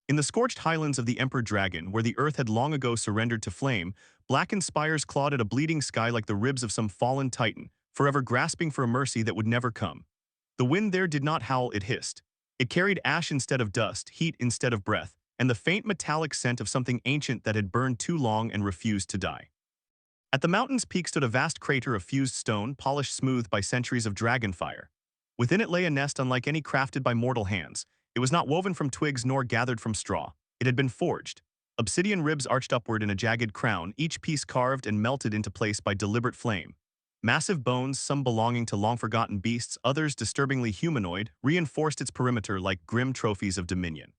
In the scorched highlands of the Emperor Dragon, where the earth had long ago surrendered to flame, blackened spires clawed at a bleeding sky like the ribs of some fallen titan, forever grasping for a mercy that would never come. The wind there did not howl, it hissed. It carried ash instead of dust, heat instead of breath, and the faint metallic scent of something ancient that had burned too long and refused to die. At the mountain's peak stood a vast crater of fused stone, polished smooth by centuries of dragon fire. Within it lay a nest unlike any crafted by mortal hands. It was not woven from twigs nor gathered from straw. It had been forged. Obsidian ribs arched upward in a jagged crown, each piece carved and melted into place by deliberate flame. Massive bones, some belonging to long-forgotten beasts, others disturbingly humanoid, reinforced its perimeter like grim trophies of dominion.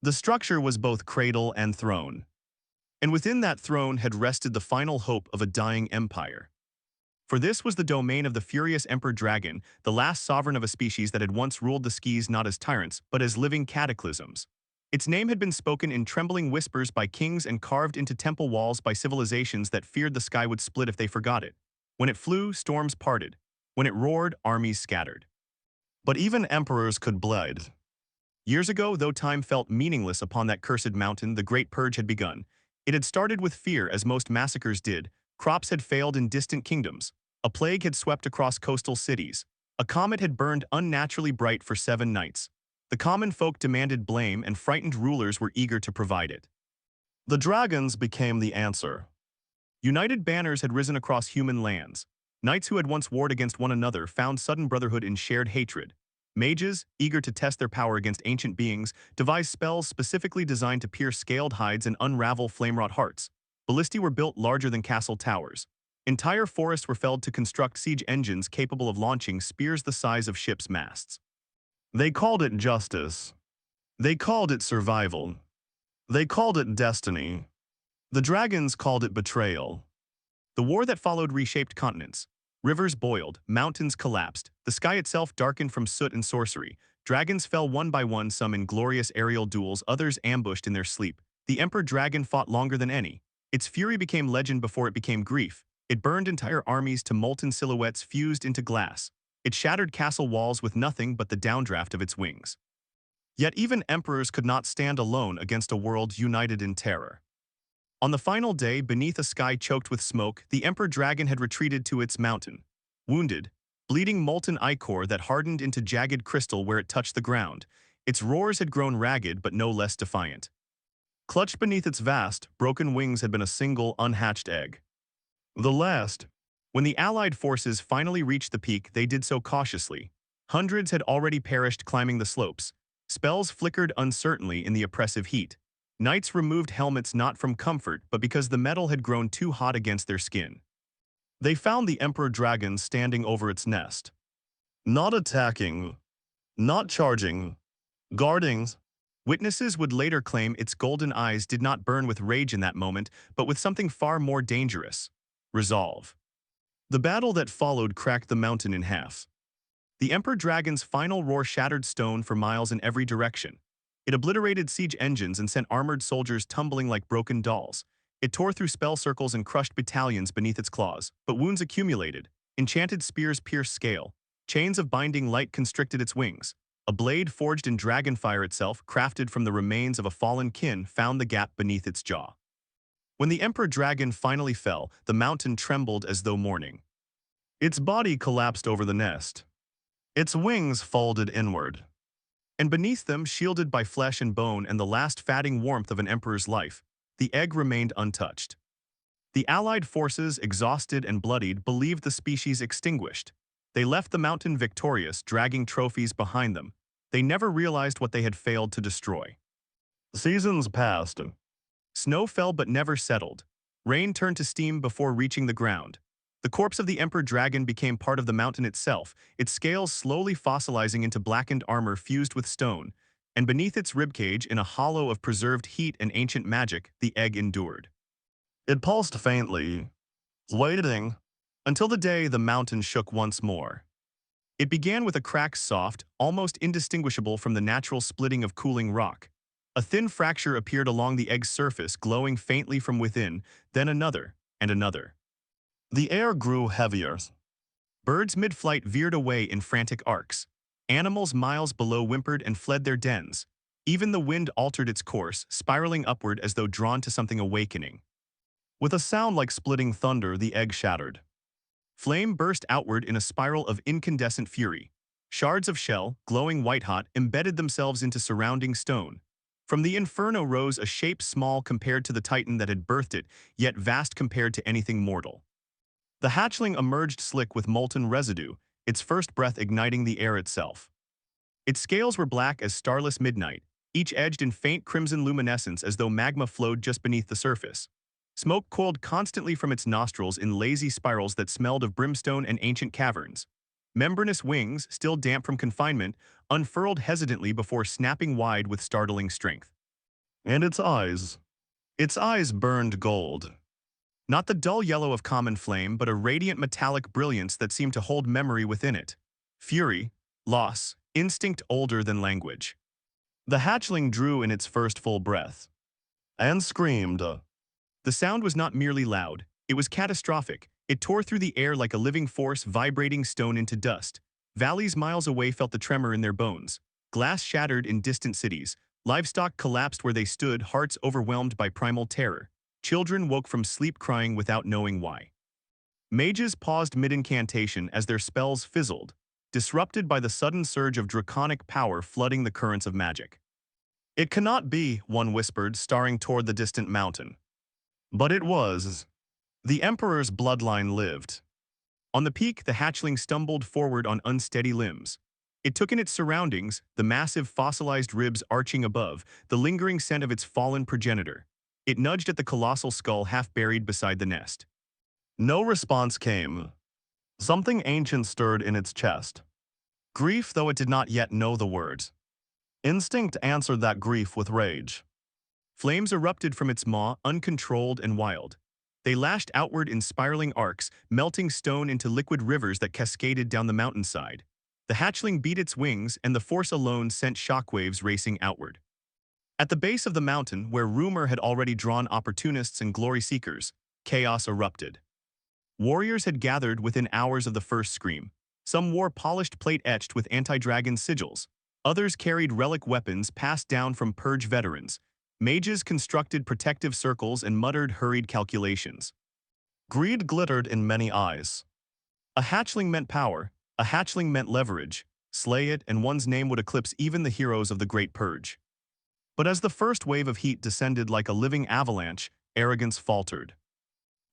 The structure was both cradle and throne. And within that throne had rested the final hope of a dying empire. For this was the domain of the furious Emperor Dragon, the last sovereign of a species that had once ruled the skies not as tyrants, but as living cataclysms. Its name had been spoken in trembling whispers by kings and carved into temple walls by civilizations that feared the sky would split if they forgot it. When it flew, storms parted. When it roared, armies scattered. But even emperors could bleed. Years ago, though time felt meaningless upon that cursed mountain, the Great Purge had begun. It had started with fear, as most massacres did. Crops had failed in distant kingdoms. A plague had swept across coastal cities. A comet had burned unnaturally bright for 7 nights. The common folk demanded blame, and frightened rulers were eager to provide it. The dragons became the answer. United banners had risen across human lands. Knights who had once warred against one another found sudden brotherhood in shared hatred. Mages, eager to test their power against ancient beings, devised spells specifically designed to pierce scaled hides and unravel flame-wrought hearts. Ballistae were built larger than castle towers. Entire forests were felled to construct siege engines capable of launching spears the size of ships' masts. They called it justice. They called it survival. They called it destiny. The dragons called it betrayal. The war that followed reshaped continents. Rivers boiled, mountains collapsed, the sky itself darkened from soot and sorcery. Dragons fell one by one, some in glorious aerial duels, others ambushed in their sleep. The Emperor Dragon fought longer than any. Its fury became legend before it became grief. It burned entire armies to molten silhouettes fused into glass. It shattered castle walls with nothing but the downdraft of its wings. Yet even emperors could not stand alone against a world united in terror. On the final day, beneath a sky choked with smoke, the Emperor Dragon had retreated to its mountain. Wounded, bleeding molten ichor that hardened into jagged crystal where it touched the ground. Its roars had grown ragged but no less defiant. Clutched beneath its vast, broken wings had been a single, unhatched egg. The last. When the Allied forces finally reached the peak, they did so cautiously. Hundreds had already perished climbing the slopes. Spells flickered uncertainly in the oppressive heat. Knights removed helmets not from comfort, but because the metal had grown too hot against their skin. They found the Emperor Dragon standing over its nest. Not attacking. Not charging. Guarding. Witnesses would later claim its golden eyes did not burn with rage in that moment, but with something far more dangerous. Resolve. The battle that followed cracked the mountain in half. The Emperor Dragon's final roar shattered stone for miles in every direction. It obliterated siege engines and sent armored soldiers tumbling like broken dolls. It tore through spell circles and crushed battalions beneath its claws, but wounds accumulated. Enchanted spears pierced scale. Chains of binding light constricted its wings. A blade forged in dragonfire itself, crafted from the remains of a fallen kin, found the gap beneath its jaw. When the Emperor Dragon finally fell, the mountain trembled as though mourning. Its body collapsed over the nest. Its wings folded inward. And beneath them, shielded by flesh and bone and the last fatting warmth of an emperor's life, the egg remained untouched. The Allied forces, exhausted and bloodied, believed the species extinguished. They left the mountain victorious, dragging trophies behind them. They never realized what they had failed to destroy. Seasons passed. Snow fell but never settled. Rain turned to steam before reaching the ground. The corpse of the Emperor Dragon became part of the mountain itself, its scales slowly fossilizing into blackened armor fused with stone, and beneath its ribcage, in a hollow of preserved heat and ancient magic, the egg endured. It pulsed faintly, waiting, until the day the mountain shook once more. It began with a crack soft, almost indistinguishable from the natural splitting of cooling rock. A thin fracture appeared along the egg's surface, glowing faintly from within, then another, and another. The air grew heavier. Birds mid-flight veered away in frantic arcs. Animals miles below whimpered and fled their dens. Even the wind altered its course, spiraling upward as though drawn to something awakening. With a sound like splitting thunder, the egg shattered. Flame burst outward in a spiral of incandescent fury. Shards of shell, glowing white-hot, embedded themselves into surrounding stone. From the inferno rose a shape small compared to the titan that had birthed it, yet vast compared to anything mortal. The hatchling emerged slick with molten residue, its first breath igniting the air itself. Its scales were black as starless midnight, each edged in faint crimson luminescence as though magma flowed just beneath the surface. Smoke coiled constantly from its nostrils in lazy spirals that smelled of brimstone and ancient caverns. Membranous wings, still damp from confinement, unfurled hesitantly before snapping wide with startling strength. And its eyes. Its eyes burned gold. Not the dull yellow of common flame, but a radiant metallic brilliance that seemed to hold memory within it. Fury, loss, instinct older than language. The hatchling drew in its first full breath. And screamed. The sound was not merely loud, it was catastrophic. It tore through the air like a living force vibrating stone into dust. Valleys miles away felt the tremor in their bones. Glass shattered in distant cities. Livestock collapsed where they stood, hearts overwhelmed by primal terror. Children woke from sleep crying without knowing why. Mages paused mid-incantation as their spells fizzled, disrupted by the sudden surge of draconic power flooding the currents of magic. It cannot be, one whispered, staring toward the distant mountain. But it was. The Emperor's bloodline lived. On the peak, the hatchling stumbled forward on unsteady limbs. It took in its surroundings, the massive fossilized ribs arching above, the lingering scent of its fallen progenitor. It nudged at the colossal skull half buried beside the nest. No response came. Something ancient stirred in its chest. Grief, though it did not yet know the words. Instinct answered that grief with rage. Flames erupted from its maw, uncontrolled and wild. They lashed outward in spiraling arcs, melting stone into liquid rivers that cascaded down the mountainside. The hatchling beat its wings, and the force alone sent shockwaves racing outward. At the base of the mountain, where rumor had already drawn opportunists and glory seekers, chaos erupted. Warriors had gathered within hours of the first scream. Some wore polished plate etched with anti-dragon sigils. Others carried relic weapons passed down from purge veterans. Mages constructed protective circles and muttered hurried calculations. Greed glittered in many eyes. A hatchling meant power, a hatchling meant leverage. Slay it and one's name would eclipse even the heroes of the Great Purge. But as the first wave of heat descended like a living avalanche, arrogance faltered.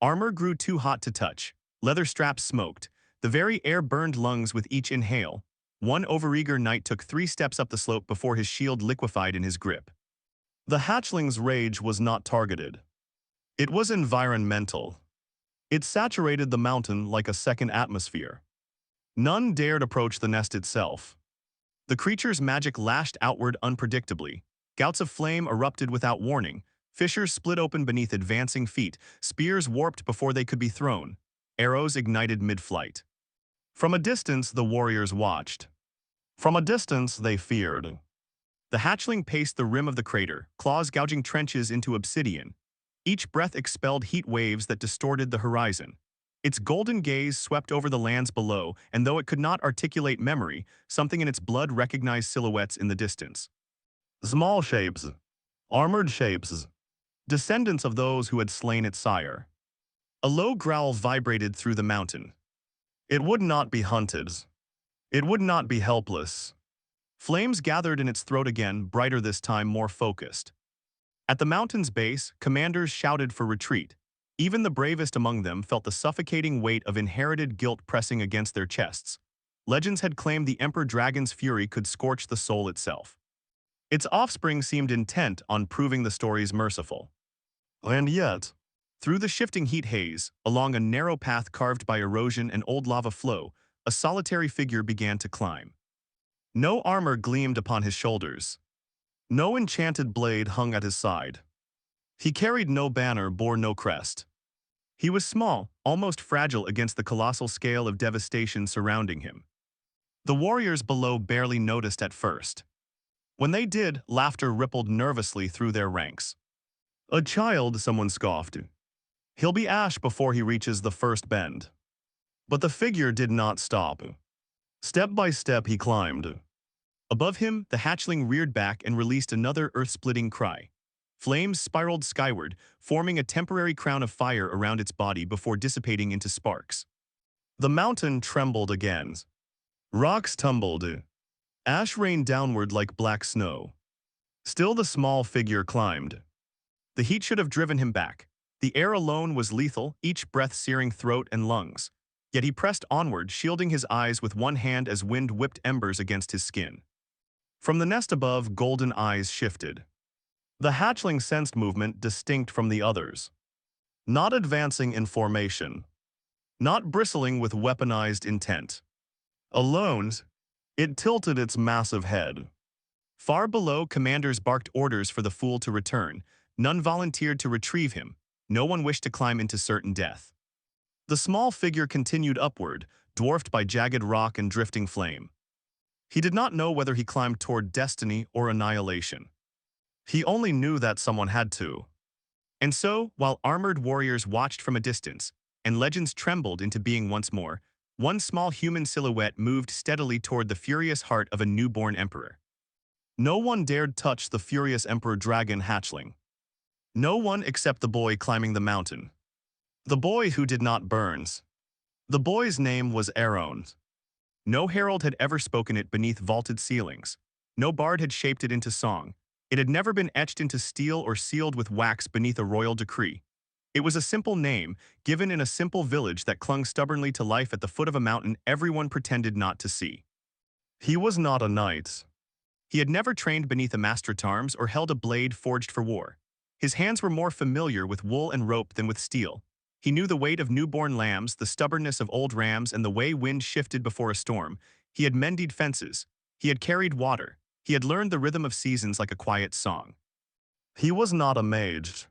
Armor grew too hot to touch. Leather straps smoked. The very air burned lungs with each inhale. One overeager knight took 3 steps up the slope before his shield liquefied in his grip. The hatchling's rage was not targeted. It was environmental. It saturated the mountain like a second atmosphere. None dared approach the nest itself. The creature's magic lashed outward unpredictably. Gouts of flame erupted without warning. Fissures split open beneath advancing feet. Spears warped before they could be thrown. Arrows ignited mid-flight. From a distance, the warriors watched. From a distance, they feared. The hatchling paced the rim of the crater, claws gouging trenches into obsidian. Each breath expelled heat waves that distorted the horizon. Its golden gaze swept over the lands below, and though it could not articulate memory, something in its blood recognized silhouettes in the distance. Small shapes. Armored shapes. Descendants of those who had slain its sire. A low growl vibrated through the mountain. It would not be hunted. It would not be helpless. Flames gathered in its throat again, brighter this time, more focused. At the mountain's base, commanders shouted for retreat. Even the bravest among them felt the suffocating weight of inherited guilt pressing against their chests. Legends had claimed the Emperor Dragon's fury could scorch the soul itself. Its offspring seemed intent on proving the stories merciful. And yet, through the shifting heat haze, along a narrow path carved by erosion and old lava flow, a solitary figure began to climb. No armor gleamed upon his shoulders. No enchanted blade hung at his side. He carried no banner, bore no crest. He was small, almost fragile against the colossal scale of devastation surrounding him. The warriors below barely noticed at first. When they did, laughter rippled nervously through their ranks. A child, someone scoffed. He'll be ash before he reaches the first bend. But the figure did not stop. Step by step he climbed. Above him, the hatchling reared back and released another earth-splitting cry. Flames spiraled skyward, forming a temporary crown of fire around its body before dissipating into sparks. The mountain trembled again. Rocks tumbled. Ash rained downward like black snow. Still the small figure climbed. The heat should have driven him back. The air alone was lethal, each breath searing throat and lungs. Yet he pressed onward, shielding his eyes with one hand as wind whipped embers against his skin. From the nest above, golden eyes shifted. The hatchling sensed movement distinct from the others. Not advancing in formation. Not bristling with weaponized intent. Alone, it tilted its massive head. Far below, commanders barked orders for the fool to return. None volunteered to retrieve him. No one wished to climb into certain death. The small figure continued upward, dwarfed by jagged rock and drifting flame. He did not know whether he climbed toward destiny or annihilation. He only knew that someone had to. And so, while armored warriors watched from a distance, and legends trembled into being once more, one small human silhouette moved steadily toward the furious heart of a newborn emperor. No one dared touch the furious emperor dragon hatchling. No one except the boy climbing the mountain. The boy who did not burn. The boy's name was Aaron. No herald had ever spoken it beneath vaulted ceilings. No bard had shaped it into song. It had never been etched into steel or sealed with wax beneath a royal decree. It was a simple name, given in a simple village that clung stubbornly to life at the foot of a mountain everyone pretended not to see. He was not a knight. He had never trained beneath a master at arms or held a blade forged for war. His hands were more familiar with wool and rope than with steel. He knew the weight of newborn lambs, the stubbornness of old rams, and the way wind shifted before a storm. He had mended fences. He had carried water. He had learned the rhythm of seasons like a quiet song. He was not a mage.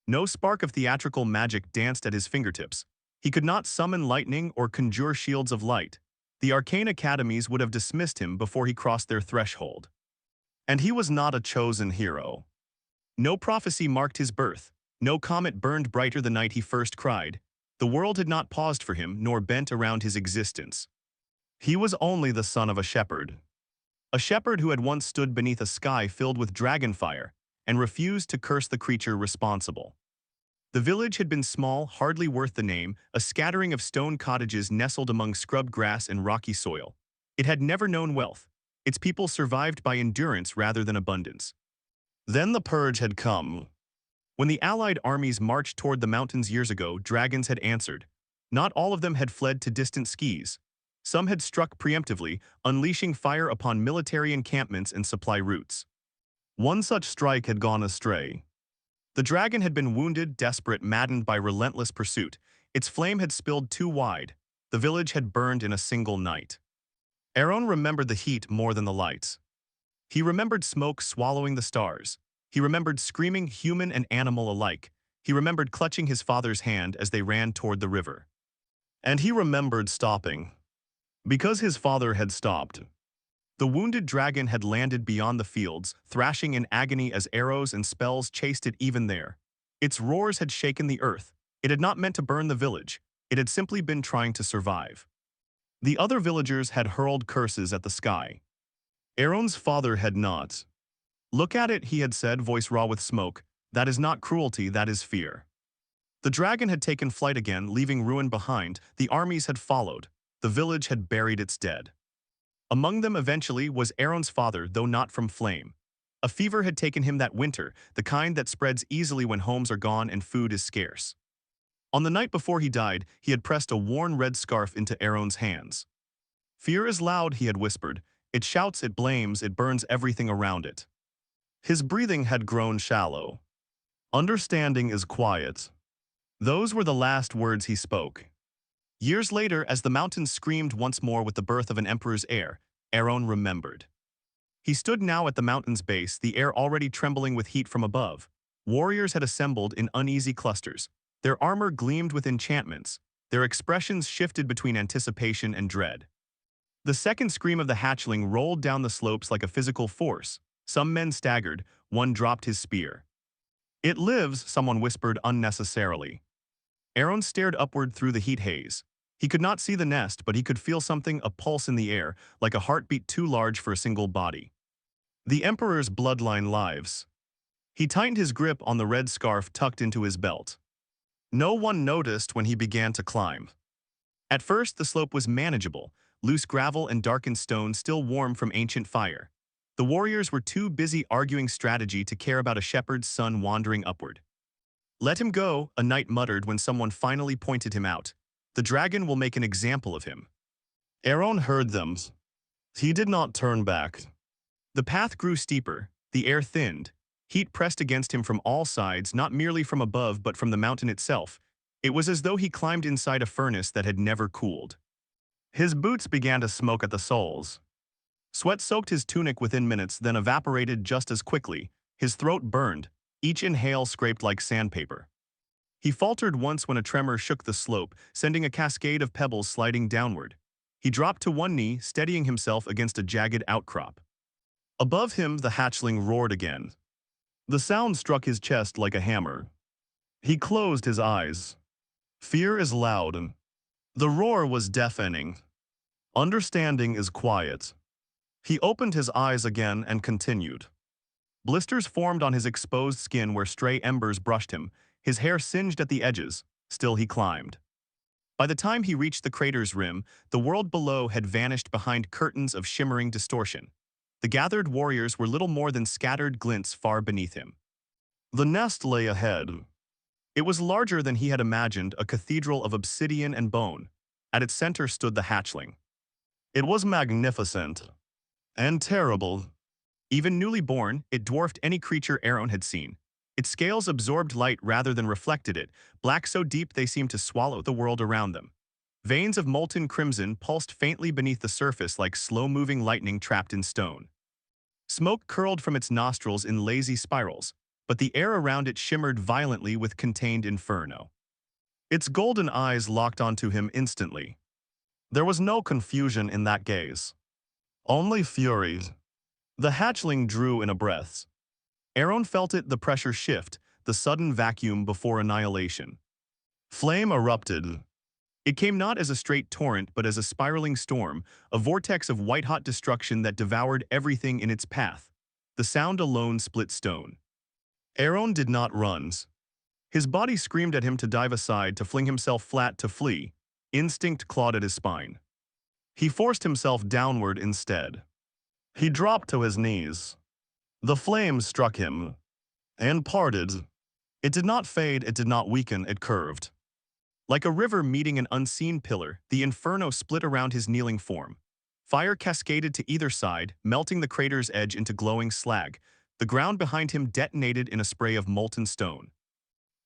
No spark of theatrical magic danced at his fingertips. He could not summon lightning or conjure shields of light. The arcane academies would have dismissed him before he crossed their threshold. And he was not a chosen hero. No prophecy marked his birth. No comet burned brighter the night he first cried. The world had not paused for him nor bent around his existence. He was only the son of a shepherd. A shepherd who had once stood beneath a sky filled with dragonfire and refused to curse the creature responsible. The village had been small, hardly worth the name, a scattering of stone cottages nestled among scrub grass and rocky soil. It had never known wealth. Its people survived by endurance rather than abundance. Then the purge had come. When the Allied armies marched toward the mountains years ago, dragons had answered. Not all of them had fled to distant skis. Some had struck preemptively, unleashing fire upon military encampments and supply routes. One such strike had gone astray. The dragon had been wounded, desperate, maddened by relentless pursuit. Its flame had spilled too wide. The village had burned in a single night. Aaron remembered the heat more than the lights. He remembered smoke swallowing the stars. He remembered screaming human and animal alike. He remembered clutching his father's hand as they ran toward the river. And he remembered stopping. Because his father had stopped. The wounded dragon had landed beyond the fields, thrashing in agony as arrows and spells chased it even there. Its roars had shaken the earth. It had not meant to burn the village. It had simply been trying to survive. The other villagers had hurled curses at the sky. Aaron's father had not. "Look at it," he had said, voice raw with smoke. "That is not cruelty, that is fear." The dragon had taken flight again, leaving ruin behind. The armies had followed. The village had buried its dead. Among them eventually was Aaron's father, though not from flame. A fever had taken him that winter, the kind that spreads easily when homes are gone and food is scarce. On the night before he died, he had pressed a worn red scarf into Aaron's hands. "Fear is loud," he had whispered. "It shouts, it blames, it burns everything around it." His breathing had grown shallow. "Understanding is quiet." Those were the last words he spoke. Years later, as the mountains screamed once more with the birth of an emperor's heir, Aaron remembered. He stood now at the mountain's base, the air already trembling with heat from above. Warriors had assembled in uneasy clusters. Their armor gleamed with enchantments. Their expressions shifted between anticipation and dread. The second scream of the hatchling rolled down the slopes like a physical force. Some men staggered, one dropped his spear. "It lives," someone whispered unnecessarily. Aaron stared upward through the heat haze. He could not see the nest, but he could feel something, a pulse in the air, like a heartbeat too large for a single body. The Emperor's bloodline lives. He tightened his grip on the red scarf tucked into his belt. No one noticed when he began to climb. At first, the slope was manageable, loose gravel and darkened stone still warm from ancient fire. The warriors were too busy arguing strategy to care about a shepherd's son wandering upward. "Let him go," a knight muttered when someone finally pointed him out. "The dragon will make an example of him." Aaron heard them. He did not turn back. The path grew steeper, the air thinned. Heat pressed against him from all sides, not merely from above but from the mountain itself. It was as though he climbed inside a furnace that had never cooled. His boots began to smoke at the soles. Sweat soaked his tunic within minutes, then evaporated just as quickly. His throat burned, each inhale scraped like sandpaper. He faltered once when a tremor shook the slope, sending a cascade of pebbles sliding downward. He dropped to one knee, steadying himself against a jagged outcrop. Above him, the hatchling roared again. The sound struck his chest like a hammer. He closed his eyes. Fear is loud. The roar was deafening. Understanding is quiet. He opened his eyes again and continued. Blisters formed on his exposed skin where stray embers brushed him, his hair singed at the edges. Still he climbed. By the time he reached the crater's rim, the world below had vanished behind curtains of shimmering distortion. The gathered warriors were little more than scattered glints far beneath him. The nest lay ahead. It was larger than he had imagined, a cathedral of obsidian and bone. At its center stood the hatchling. It was magnificent. And terrible. Even newly born, it dwarfed any creature Aaron had seen. Its scales absorbed light rather than reflected it, black so deep they seemed to swallow the world around them. Veins of molten crimson pulsed faintly beneath the surface like slow-moving lightning trapped in stone. Smoke curled from its nostrils in lazy spirals, but the air around it shimmered violently with contained inferno. Its golden eyes locked onto him instantly. There was no confusion in that gaze. Only fury. The hatchling drew in a breath. Aaron felt it, the pressure shift, the sudden vacuum before annihilation. Flame erupted. It came not as a straight torrent but as a spiraling storm, a vortex of white-hot destruction that devoured everything in its path. The sound alone split stone. Aaron did not run. His body screamed at him to dive aside, to fling himself flat, to flee. Instinct clawed at his spine. He forced himself downward instead. He dropped to his knees. The flames struck him and parted. It did not fade, it did not weaken, it curved. Like a river meeting an unseen pillar, the inferno split around his kneeling form. Fire cascaded to either side, melting the crater's edge into glowing slag. The ground behind him detonated in a spray of molten stone.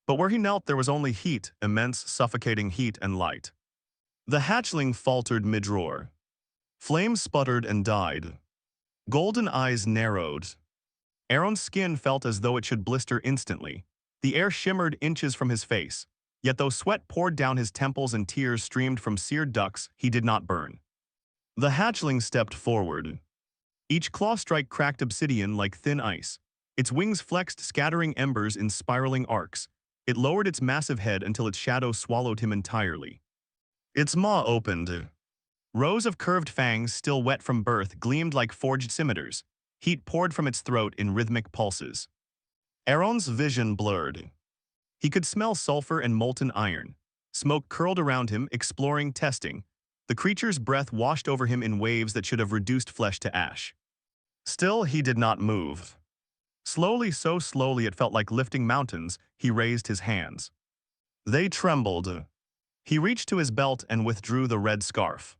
But where he knelt there was only heat, immense, suffocating heat and light. The hatchling faltered mid-roar. Flames sputtered and died. Golden eyes narrowed. Aaron's skin felt as though it should blister instantly. The air shimmered inches from his face. Yet though sweat poured down his temples and tears streamed from seared ducts, he did not burn. The hatchling stepped forward. Each claw strike cracked obsidian like thin ice. Its wings flexed, scattering embers in spiraling arcs. It lowered its massive head until its shadow swallowed him entirely. Its maw opened. Rows of curved fangs, still wet from birth, gleamed like forged scimitars. Heat poured from its throat in rhythmic pulses. Aaron's vision blurred. He could smell sulfur and molten iron. Smoke curled around him, exploring, testing. The creature's breath washed over him in waves that should have reduced flesh to ash. Still, he did not move. Slowly, so slowly it felt like lifting mountains, he raised his hands. They trembled. He reached to his belt and withdrew the red scarf.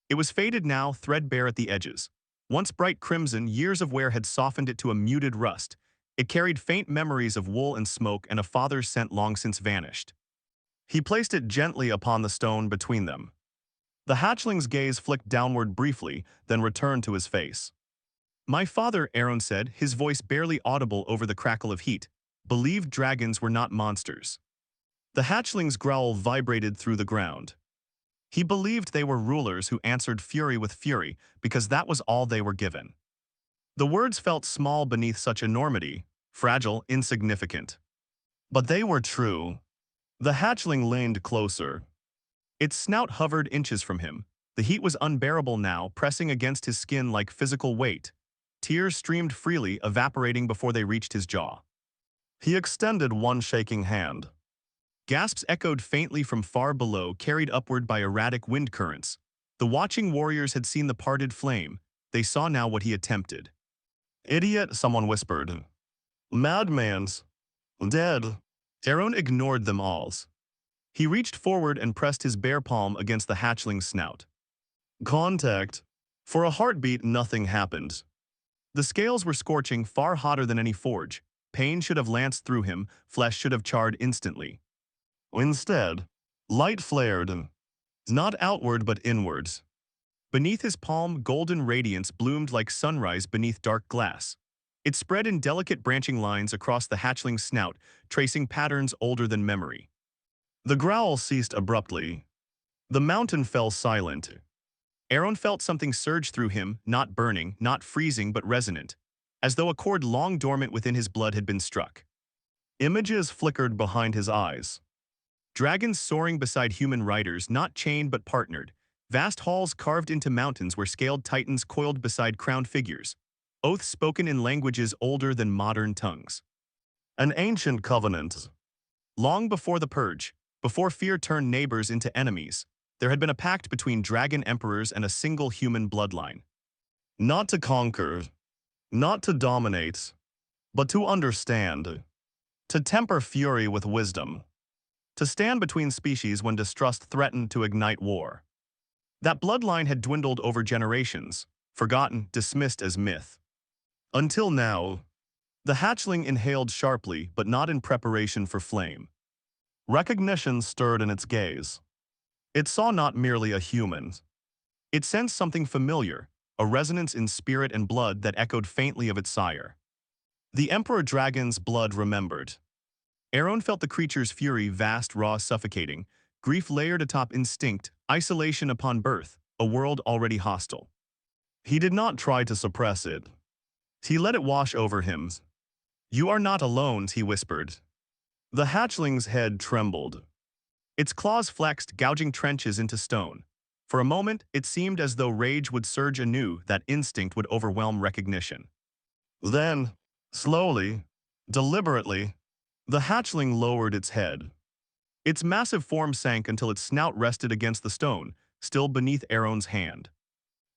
It was faded now, threadbare at the edges. Once bright crimson, years of wear had softened it to a muted rust. It carried faint memories of wool and smoke and a father's scent long since vanished. He placed it gently upon the stone between them. The hatchling's gaze flicked downward briefly, then returned to his face. "My father," Aaron said, his voice barely audible over the crackle of heat, "believed dragons were not monsters." The hatchling's growl vibrated through the ground. He believed they were rulers who answered fury with fury, because that was all they were given. The words felt small beneath such enormity, fragile, insignificant. But they were true. The hatchling leaned closer. Its snout hovered inches from him. The heat was unbearable now, pressing against his skin like physical weight. Tears streamed freely, evaporating before they reached his jaw. He extended one shaking hand. Gasps echoed faintly from far below, carried upward by erratic wind currents. The watching warriors had seen the parted flame. They saw now what he attempted. "Idiot," someone whispered. "Madman's dead." Aaron ignored them all. He reached forward and pressed his bare palm against the hatchling's snout. Contact. For a heartbeat, nothing happened. The scales were scorching, far hotter than any forge. Pain should have lanced through him, flesh should have charred instantly. Instead, light flared, not outward but inwards. Beneath his palm, golden radiance bloomed like sunrise beneath dark glass. It spread in delicate branching lines across the hatchling's snout, tracing patterns older than memory. The growl ceased abruptly. The mountain fell silent. Aaron felt something surge through him, not burning, not freezing, but resonant, as though a chord long dormant within his blood had been struck. Images flickered behind his eyes. Dragons soaring beside human riders, not chained but partnered. Vast halls carved into mountains where scaled titans coiled beside crowned figures. Oaths spoken in languages older than modern tongues. An ancient covenant. Long before the Purge, before fear turned neighbors into enemies, there had been a pact between dragon emperors and a single human bloodline. Not to conquer, not to dominate, but to understand. To temper fury with wisdom. To stand between species when distrust threatened to ignite war. That bloodline had dwindled over generations, forgotten, dismissed as myth. Until now, the hatchling inhaled sharply, but not in preparation for flame. Recognition stirred in its gaze. It saw not merely a human. It sensed something familiar, a resonance in spirit and blood that echoed faintly of its sire. The Emperor Dragon's blood remembered. Aaron felt the creature's fury vast, raw, suffocating, grief layered atop instinct, isolation upon birth, a world already hostile. He did not try to suppress it. He let it wash over him. "You are not alone," he whispered. The hatchling's head trembled. Its claws flexed, gouging trenches into stone. For a moment, it seemed as though rage would surge anew, that instinct would overwhelm recognition. Then, slowly, deliberately, the hatchling lowered its head. Its massive form sank until its snout rested against the stone, still beneath Aaron's hand.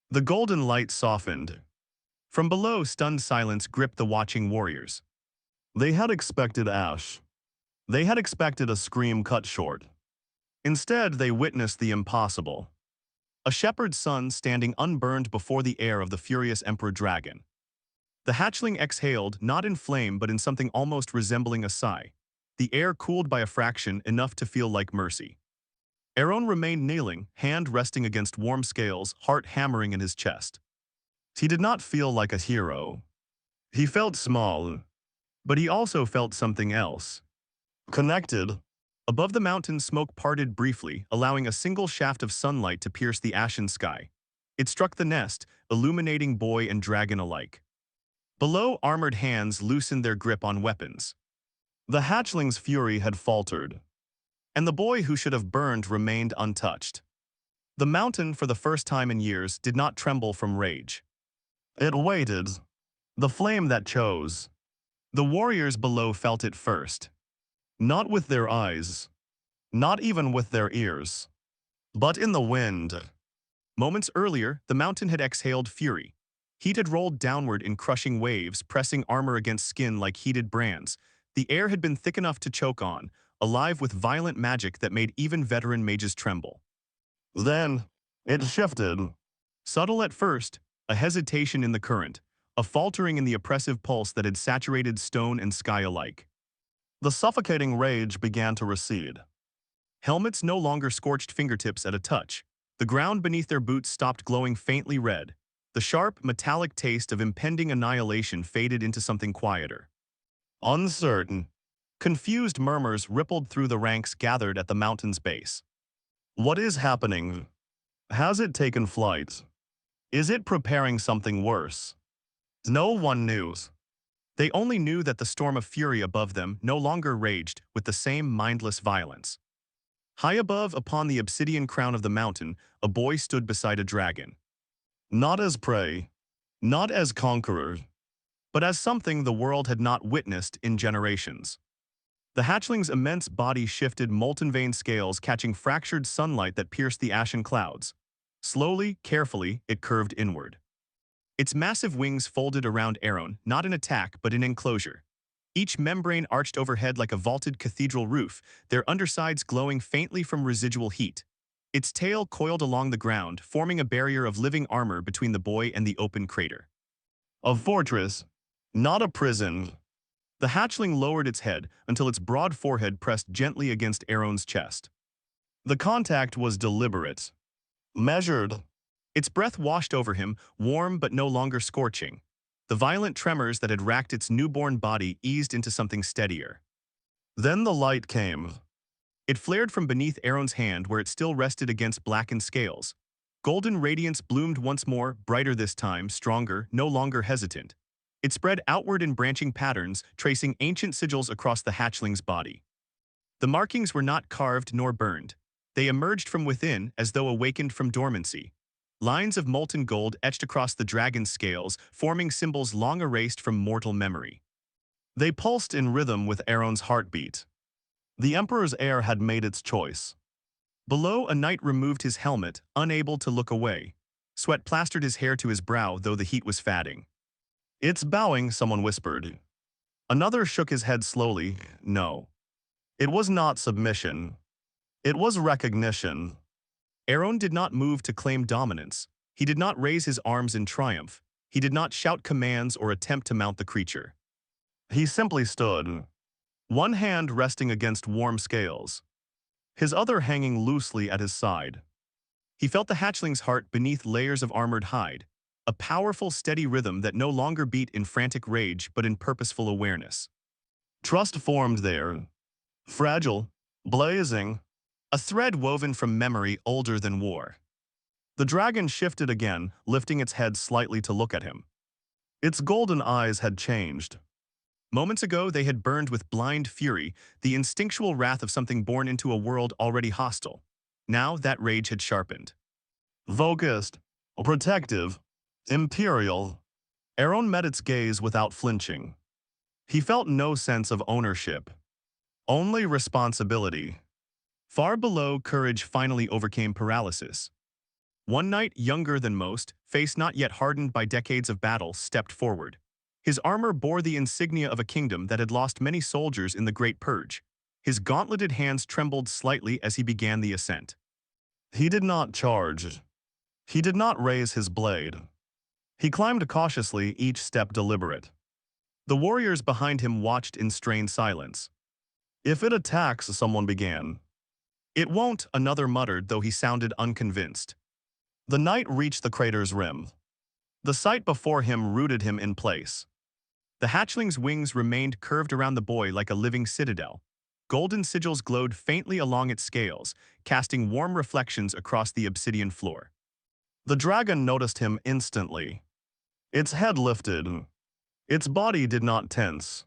The golden light softened. From below, stunned silence gripped the watching warriors. They had expected ash. They had expected a scream cut short. Instead, they witnessed the impossible. A shepherd's son standing unburned before the air of the furious Emperor Dragon. The hatchling exhaled, not in flame but in something almost resembling a sigh. The air cooled by a fraction, enough to feel like mercy. Aaron remained kneeling, hand resting against warm scales, heart hammering in his chest. He did not feel like a hero. He felt small, but he also felt something else. Connected. Above the mountain, smoke parted briefly, allowing a single shaft of sunlight to pierce the ashen sky. It struck the nest, illuminating boy and dragon alike. Below, armored hands loosened their grip on weapons. The hatchling's fury had faltered, and the boy who should have burned remained untouched. The mountain, for the first time in years, did not tremble from rage. It waited. The flame that chose. The warriors below felt it first. Not with their eyes, not even with their ears, but in the wind. Moments earlier, the mountain had exhaled fury. Heat had rolled downward in crushing waves, pressing armor against skin like heated brands. The air had been thick enough to choke on, alive with violent magic that made even veteran mages tremble. Then, it shifted. Subtle at first, a hesitation in the current, a faltering in the oppressive pulse that had saturated stone and sky alike. The suffocating rage began to recede. Helmets no longer scorched fingertips at a touch. The ground beneath their boots stopped glowing faintly red. The sharp, metallic taste of impending annihilation faded into something quieter. Uncertain, confused murmurs rippled through the ranks gathered at the mountain's base. What is happening? Has it taken flight? Is it preparing something worse? No one knew. They only knew that the storm of fury above them no longer raged with the same mindless violence. High above, upon the obsidian crown of the mountain, a boy stood beside a dragon. Not as prey, not as conqueror, but as something the world had not witnessed in generations. The hatchling's immense body shifted molten-veined scales catching fractured sunlight that pierced the ashen clouds. Slowly, carefully, it curved inward. Its massive wings folded around Aaron, not in attack but in enclosure. Each membrane arched overhead like a vaulted cathedral roof, their undersides glowing faintly from residual heat. Its tail coiled along the ground, forming a barrier of living armor between the boy and the open crater. A fortress, not a prison. The hatchling lowered its head until its broad forehead pressed gently against Aaron's chest. The contact was deliberate, measured. Its breath washed over him, warm but no longer scorching. The violent tremors that had racked its newborn body eased into something steadier. Then the light came. It flared from beneath Aaron's hand where it still rested against blackened scales. Golden radiance bloomed once more, brighter this time, stronger, no longer hesitant. It spread outward in branching patterns, tracing ancient sigils across the hatchling's body. The markings were not carved nor burned. They emerged from within as though awakened from dormancy. Lines of molten gold etched across the dragon's scales, forming symbols long erased from mortal memory. They pulsed in rhythm with Aaron's heartbeat. The Emperor's heir had made its choice. Below, a knight removed his helmet, unable to look away. Sweat plastered his hair to his brow, though the heat was fatting. "It's bowing," someone whispered. Another shook his head slowly. No. It was not submission. It was recognition. Aaron did not move to claim dominance. He did not raise his arms in triumph. He did not shout commands or attempt to mount the creature. He simply stood, one hand resting against warm scales, his other hanging loosely at his side. He felt the hatchling's heart beneath layers of armored hide, a powerful, steady rhythm that no longer beat in frantic rage but in purposeful awareness. Trust formed there, fragile, blazing, a thread woven from memory older than war. The dragon shifted again, lifting its head slightly to look at him. Its golden eyes had changed. Moments ago, they had burned with blind fury, the instinctual wrath of something born into a world already hostile. Now that rage had sharpened. Focused, protective, imperial. Aaron met its gaze without flinching. He felt no sense of ownership, only responsibility. Far below, courage finally overcame paralysis. One knight, younger than most, face not yet hardened by decades of battle, stepped forward. His armor bore the insignia of a kingdom that had lost many soldiers in the Great Purge. His gauntleted hands trembled slightly as he began the ascent. He did not charge. He did not raise his blade. He climbed cautiously, each step deliberate. The warriors behind him watched in strained silence. "If it attacks," someone began. "It won't," another muttered, though he sounded unconvinced. The knight reached the crater's rim. The sight before him rooted him in place. The hatchling's wings remained curved around the boy like a living citadel. Golden sigils glowed faintly along its scales, casting warm reflections across the obsidian floor. The dragon noticed him instantly. Its head lifted. Its body did not tense.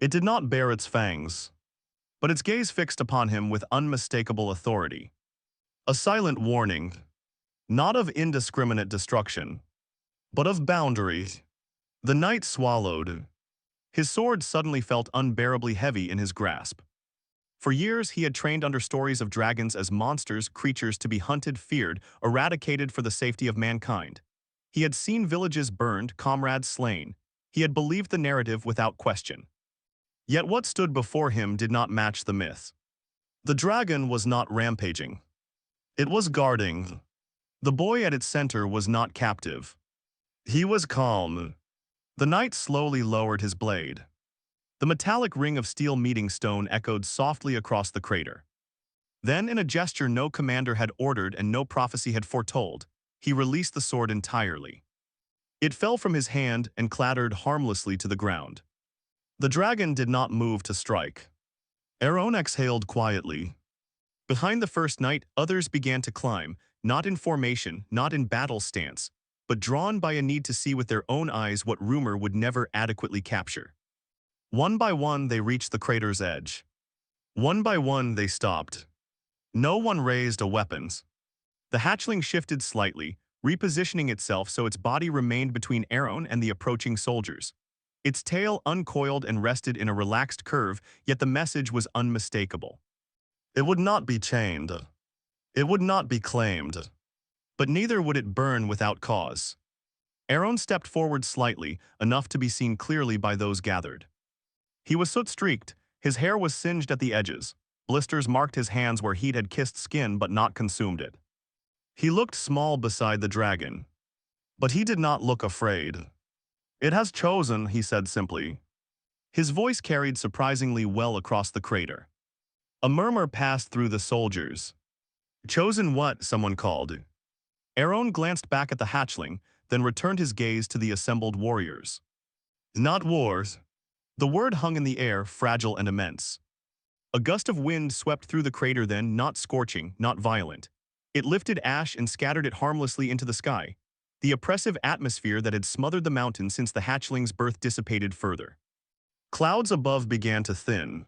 It did not bare its fangs. But its gaze fixed upon him with unmistakable authority. A silent warning, not of indiscriminate destruction, but of boundary. The knight swallowed. His sword suddenly felt unbearably heavy in his grasp. For years, he had trained under stories of dragons as monsters, creatures to be hunted, feared, eradicated for the safety of mankind. He had seen villages burned, comrades slain. He had believed the narrative without question. Yet what stood before him did not match the myth. The dragon was not rampaging. It was guarding. The boy at its center was not captive. He was calm. The knight slowly lowered his blade. The metallic ring of steel meeting stone echoed softly across the crater. Then, in a gesture no commander had ordered and no prophecy had foretold, he released the sword entirely. It fell from his hand and clattered harmlessly to the ground. The dragon did not move to strike. Aaron exhaled quietly. Behind the first knight, others began to climb, not in formation, not in battle stance, but drawn by a need to see with their own eyes what rumor would never adequately capture. One by one, they reached the crater's edge. One by one, they stopped. No one raised a weapon. The hatchling shifted slightly, repositioning itself so its body remained between Aaron and the approaching soldiers. Its tail uncoiled and rested in a relaxed curve, yet the message was unmistakable. It would not be chained. It would not be claimed. But neither would it burn without cause. Aaron stepped forward slightly, enough to be seen clearly by those gathered. He was soot-streaked, his hair was singed at the edges. Blisters marked his hands where heat had kissed skin but not consumed it. He looked small beside the dragon. But he did not look afraid. "It has chosen," he said simply. His voice carried surprisingly well across the crater. A murmur passed through the soldiers. "Chosen what?" someone called. Aaron glanced back at the hatchling, then returned his gaze to the assembled warriors. "Not wars." The word hung in the air, fragile and immense. A gust of wind swept through the crater then, not scorching, not violent. It lifted ash and scattered it harmlessly into the sky. The oppressive atmosphere that had smothered the mountain since the hatchling's birth dissipated further. Clouds above began to thin.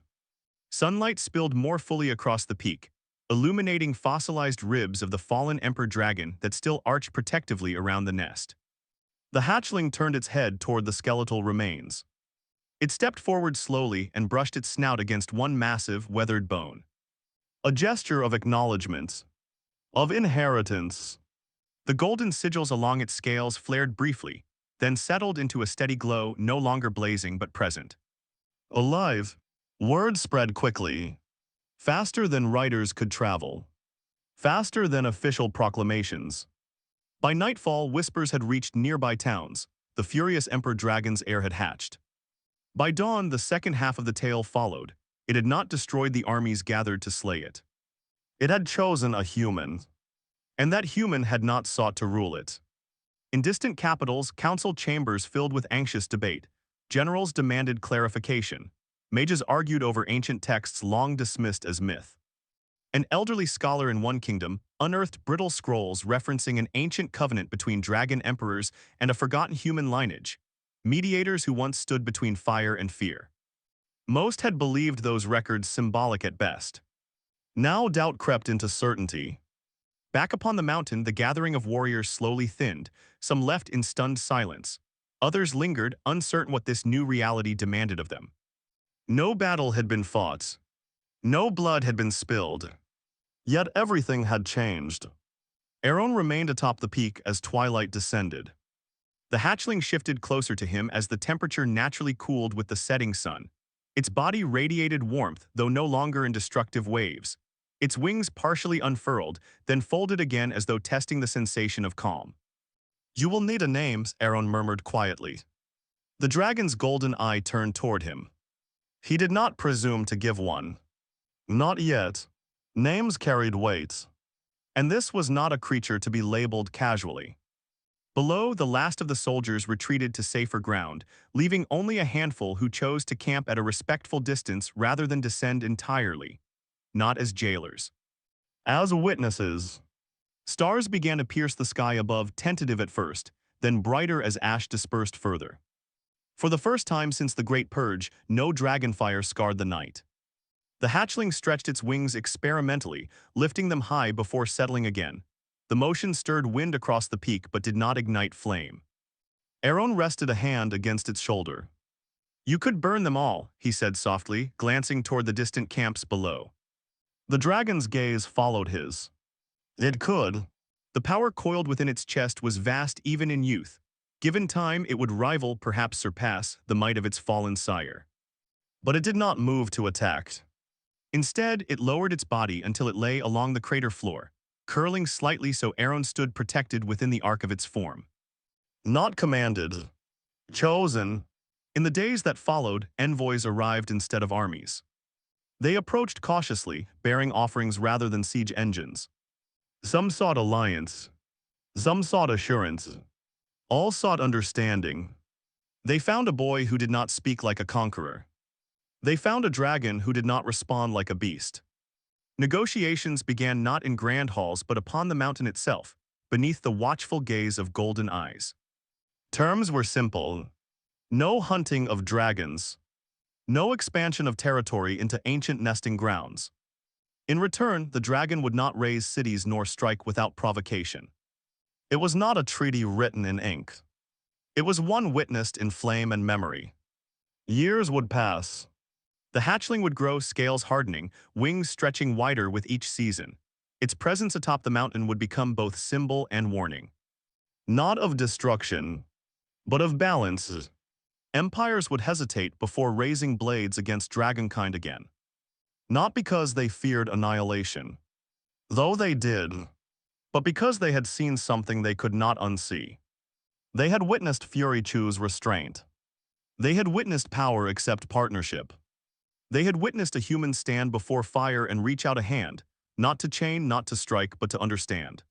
Sunlight spilled more fully across the peak, illuminating fossilized ribs of the fallen emperor dragon that still arched protectively around the nest. The hatchling turned its head toward the skeletal remains. It stepped forward slowly and brushed its snout against one massive, weathered bone. A gesture of acknowledgement, of inheritance. The golden sigils along its scales flared briefly, then settled into a steady glow, no longer blazing but present. Alive. Word spread quickly. Faster than writers could travel. Faster than official proclamations. By nightfall, whispers had reached nearby towns. The furious emperor dragon's heir had hatched. By dawn, the second half of the tale followed. It had not destroyed the armies gathered to slay it. It had chosen a human. And that human had not sought to rule it. In distant capitals, council chambers filled with anxious debate. Generals demanded clarification. Mages argued over ancient texts long dismissed as myth. An elderly scholar in one kingdom unearthed brittle scrolls referencing an ancient covenant between dragon emperors and a forgotten human lineage, mediators who once stood between fire and fear. Most had believed those records symbolic at best. Now doubt crept into certainty. Back upon the mountain, the gathering of warriors slowly thinned, some left in stunned silence. Others lingered, uncertain what this new reality demanded of them. No battle had been fought. No blood had been spilled. Yet everything had changed. Aaron remained atop the peak as twilight descended. The hatchling shifted closer to him as the temperature naturally cooled with the setting sun. Its body radiated warmth, though no longer in destructive waves. Its wings partially unfurled, then folded again as though testing the sensation of calm. "You will need a name," Aaron murmured quietly. The dragon's golden eye turned toward him. He did not presume to give one. Not yet. Names carried weight. And this was not a creature to be labeled casually. Below, the last of the soldiers retreated to safer ground, leaving only a handful who chose to camp at a respectful distance rather than descend entirely. Not as jailers. As witnesses. Stars began to pierce the sky above, tentative at first, then brighter as ash dispersed further. For the first time since the Great Purge, no dragonfire scarred the night. The hatchling stretched its wings experimentally, lifting them high before settling again. The motion stirred wind across the peak but did not ignite flame. Aaron rested a hand against its shoulder. "You could burn them all," he said softly, glancing toward the distant camps below. The dragon's gaze followed his. "It could." The power coiled within its chest was vast even in youth. Given time, it would rival, perhaps surpass, the might of its fallen sire. But it did not move to attack. Instead, it lowered its body until it lay along the crater floor, curling slightly so Aaron stood protected within the arc of its form. Not commanded. Chosen. In the days that followed, envoys arrived instead of armies. They approached cautiously, bearing offerings rather than siege engines. Some sought alliance. Some sought assurance. All sought understanding. They found a boy who did not speak like a conqueror. They found a dragon who did not respond like a beast. Negotiations began not in grand halls but upon the mountain itself, beneath the watchful gaze of golden eyes. Terms were simple. No hunting of dragons. No expansion of territory into ancient nesting grounds. In return, the dragon would not raise cities nor strike without provocation. It was not a treaty written in ink. It was one witnessed in flame and memory. Years would pass. The hatchling would grow, scales hardening, wings stretching wider with each season. Its presence atop the mountain would become both symbol and warning. Not of destruction, but of balance. Empires would hesitate before raising blades against dragonkind again. Not because they feared annihilation, though they did, but because they had seen something they could not unsee. They had witnessed fury choose restraint. They had witnessed power accept partnership. They had witnessed a human stand before fire and reach out a hand, not to chain, not to strike, but to understand.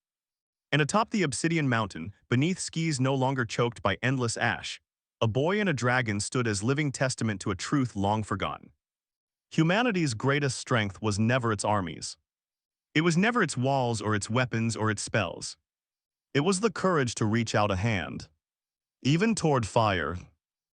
And atop the obsidian mountain, beneath skis no longer choked by endless ash, a boy and a dragon stood as living testament to a truth long forgotten. Humanity's greatest strength was never its armies. It was never its walls or its weapons or its spells. It was the courage to reach out a hand, even toward fire.